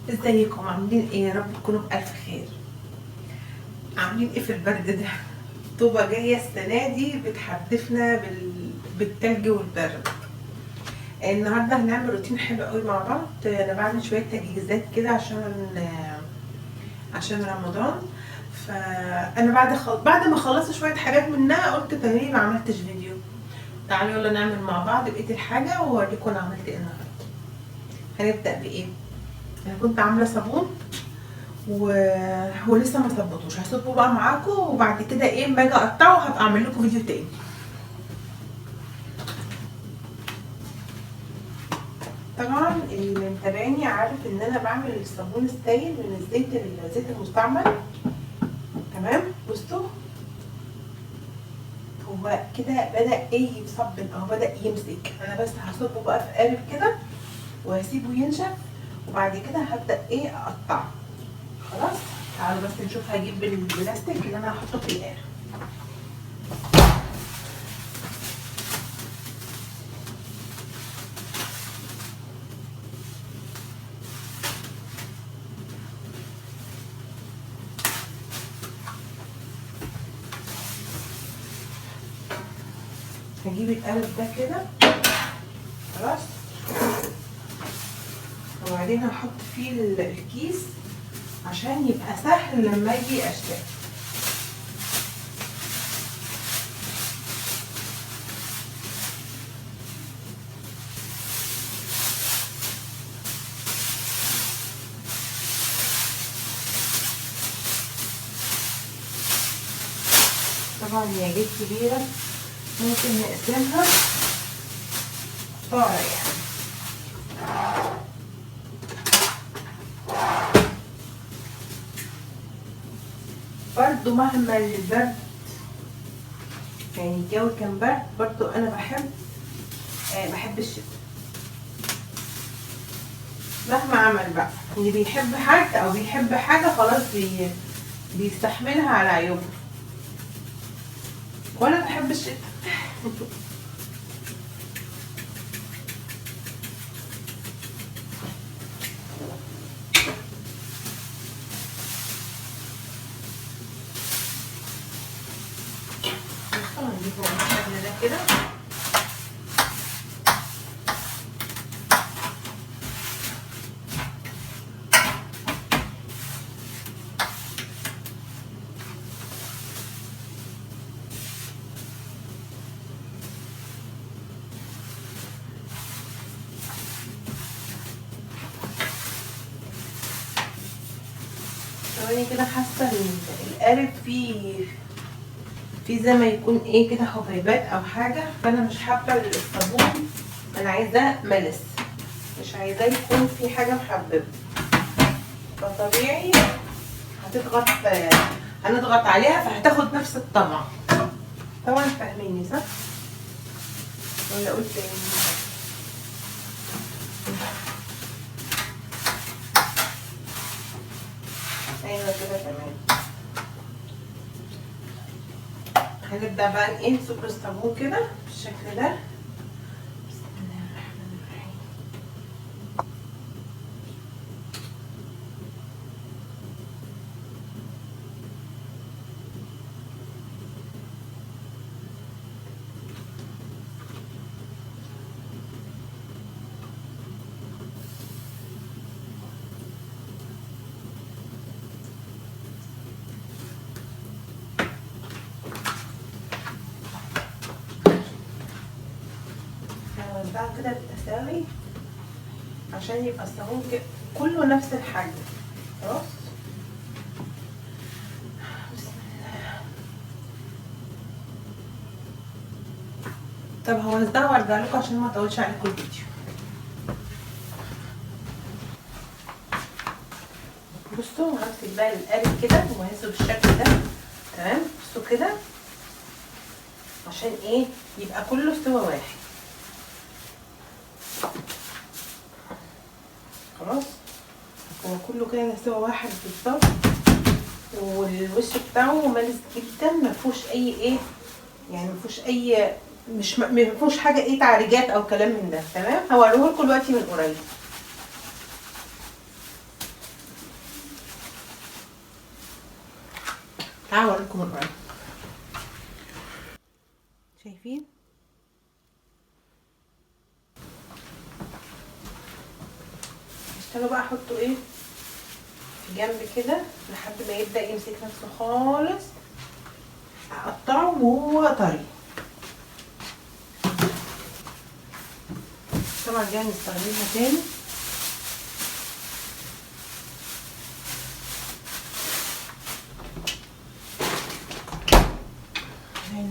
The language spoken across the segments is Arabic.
ازيكم عاملين ايه؟ يا رب تكونوا بألف خير. عاملين ايه في البرد ده؟ طوبة جاية السنة دي بتحدفنا بالتلج والبرد. النهارده هنعمل روتين حلو قوي مع بعض. انا بعمل شوية تجهيزات كده عشان رمضان. فانا بعد ما خلصت شوية حاجات منها قلت تمام ما عملتش فيديو. تعالوا يلا نعمل مع بعض بقية الحاجة واوريكم انا عملت ايه النهارده. هنبدأ بايه؟ انا كنت عاملة صابون ولسه ما ظبطوش، هصبه بقى معاكم وبعد كده ايه اما اجي اقطعه هبقى اعمل لكم فيديو تاني. طبعا اللي متابعني عارف ان انا بعمل الصابون السائل من الزيت المستعمل. تمام، بصوا هو كده بدا ايه يتصبن او بدا يمسك. انا بس هصبه بقى في قالب كده وهسيبه ينشف وبعد كده هبدا ايه اقطعه. خلاص تعالوا بس نشوف هجيب البلاستيك اللي انا هحطه في القالب. هجيب القالب ده كده خلاص وبعدين هحط فيه الكيس عشان يبقى سهل لما اجي اشتري. طبعا هي جيت كبيرة ممكن نقسمها قطع يعني. برضو مهما البرد يعني الجو كان برد برضو انا بحب الشتاء. مهما عمل بقى اللي بيحب حد او بيحب حاجة خلاص بيستحملها على عيوبها. وانا بحب الشتاء. نجيبه بالشكل ده كده. ثواني كده، حاسه القالب في زي ما يكون ايه كده حبيبات او حاجه، فانا مش حابه الصابون، انا عايزاه ملس، مش عايزاه يكون في حاجه محببه. فطبيعي هنضغط عليها فهتاخد نفس الطمع. طبعا فاهميني صح ولا قلت ايه؟ ايوه كده تمام. هنبدأ بقى ايه نصب الصابون كده بالشكل ده. بسم الله الرحمن الرحيم. هنوزعه كده بالتساوي عشان يبقى الصابون كله نفس الحجم. خلاص بسم الله. طب هوزعه وارجع لكم عشان ما اطولش عليكم الفيديو. بصوا همسك بقى القالب كده وههزه بالشكل ده. تمام، بصوا كده عشان ايه يبقى كله سوا واحد. خلاص هو كله كده سوا واحد بالظبط، والوش بتاعه ملس جدا، مفيهوش اي ايه يعني مفيهوش اي مفيهوش حاجه ايه تعريجات او كلام من ده. تمام، هوريه لكم دلوقتي من قريب. تعالوا اوريكم من قريب. شايفين؟ اشتغلوا بقى احطه ايه في جنب كده لحد ما يبدأ يمسك نفسه خالص. اقطعه وهو طري. طبعا دي هنستخدمها تاني.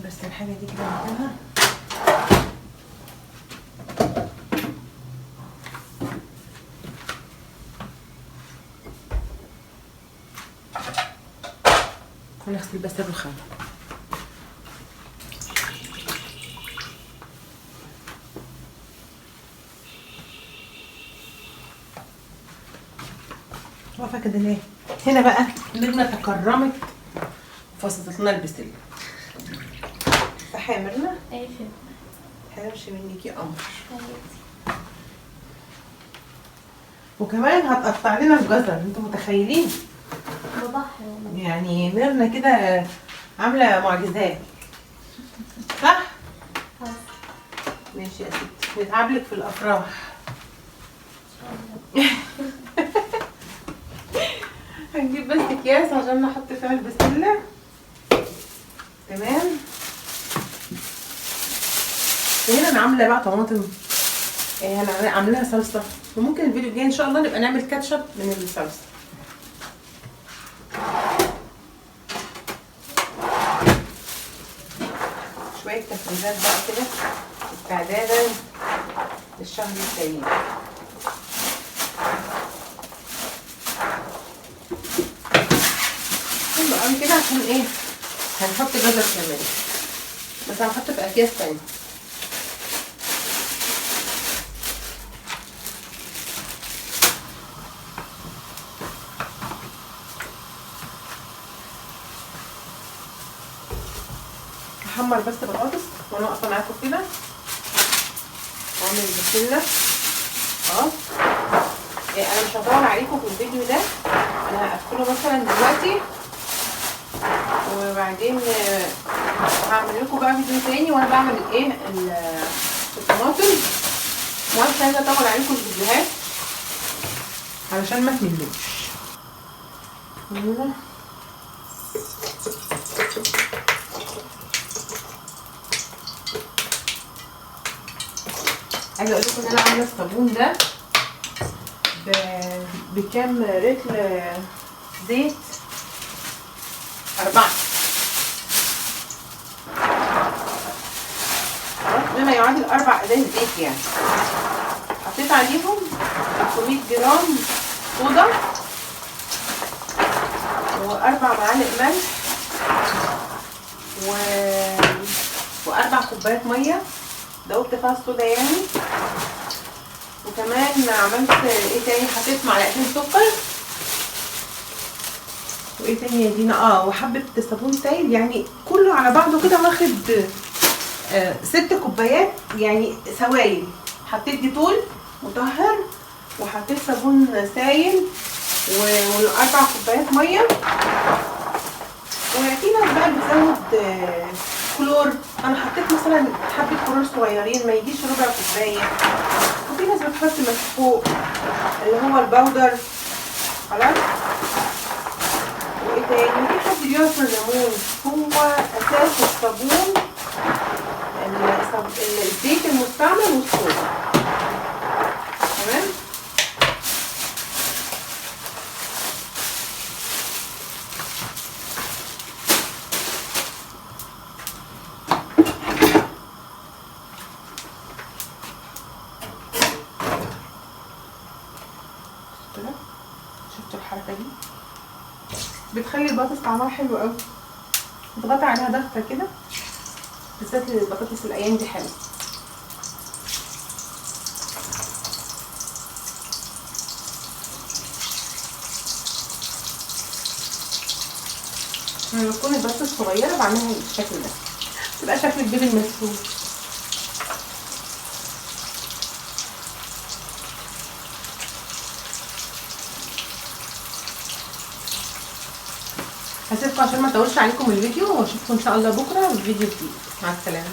بس الحاجة دي كده عندها. هنغسل بس الرخام. واقفة كده ليه؟ هنا بقى ميرنا تكرمت وفصلت لنا البسلة. صح يا ميرنا؟ ايوه. متحرمش منك يا قمر. وكمان هتقطع لنا الجزر، انتوا متخيلين؟ بضحي والله. يعني ميرنا كده عاملة معجزات. صح؟ ماشي يا ستي، نتقابلك في الافراح. هنجيب بس اكياس عشان نحط فيها البسله. تمام. وهنا انا عامله بقى طماطم، انا عاملاها صلصه، وممكن الفيديو الجاي ان شاء الله نبقى نعمل كاتشب من الصلصه. شويه تفريزات بقى كده استعدادا للشهر الكريم. حلو قوي كده عشان ايه؟ هنحط جزر كمان، بس هنحط في اكياس تانية. هحمر بس بطاطس وانا واقفه معاكم كده واعمل البسله. انا مش هطول عليكم في الفيديو ده، انا هقفله مثلا دلوقتي وبعدين هعمل لكم بقى فيديو تاني وانا بعمل الايه الطماطم. وانا مش عايزه اطول عليكم الفيديوهات علشان ما تملوش. عايزه اقول لكم ان انا عامله الصابون ده بكام رتل زيت؟ 4. خلاص، بما يعادل 4 ازاز زيت يعني. حطيت عليهم 300 جرام صودا و4 معالق ملح و4 كوبايات ميه دوبت فيها الصودا يعني. وكمان عملت ايه تاني؟ حطيت معلقتين سكر. وايه تاني يا دينا؟ وحبه صابون سايل، يعني كله على بعضه كده واخد 6 كوبايات يعني سوائل. حطيت ديتول مطهر وحطيت صابون سايل و4 كوبايات ميه. وفي ناس بقى بتزود كلور، انا حطيت مثلا حبه كلور صغيرين ما يجيش ربع كوبايه. وفي ناس بتحط مسحوق اللي هو الباودر. خلاص. وايه تاني؟ في حد بيعصر ليمون. هو اساس الصابون الزيت المستعمل والصودا. تمام. شفتوا الحركه دي؟ بتخلي البطاطس طعمها حلو قوي. اضغطي عليها ضغطه كده، بالذات البطاطس الايام دي حلوه. لما تكون البطاطس صغيره بعملها بالشكل ده، تبقى شكل البيض المسلوق. هسيبكم عشان ما اطولش عليكم الفيديو، واشوفكم ان شاء الله بكره في فيديو جديد. مع السلامه.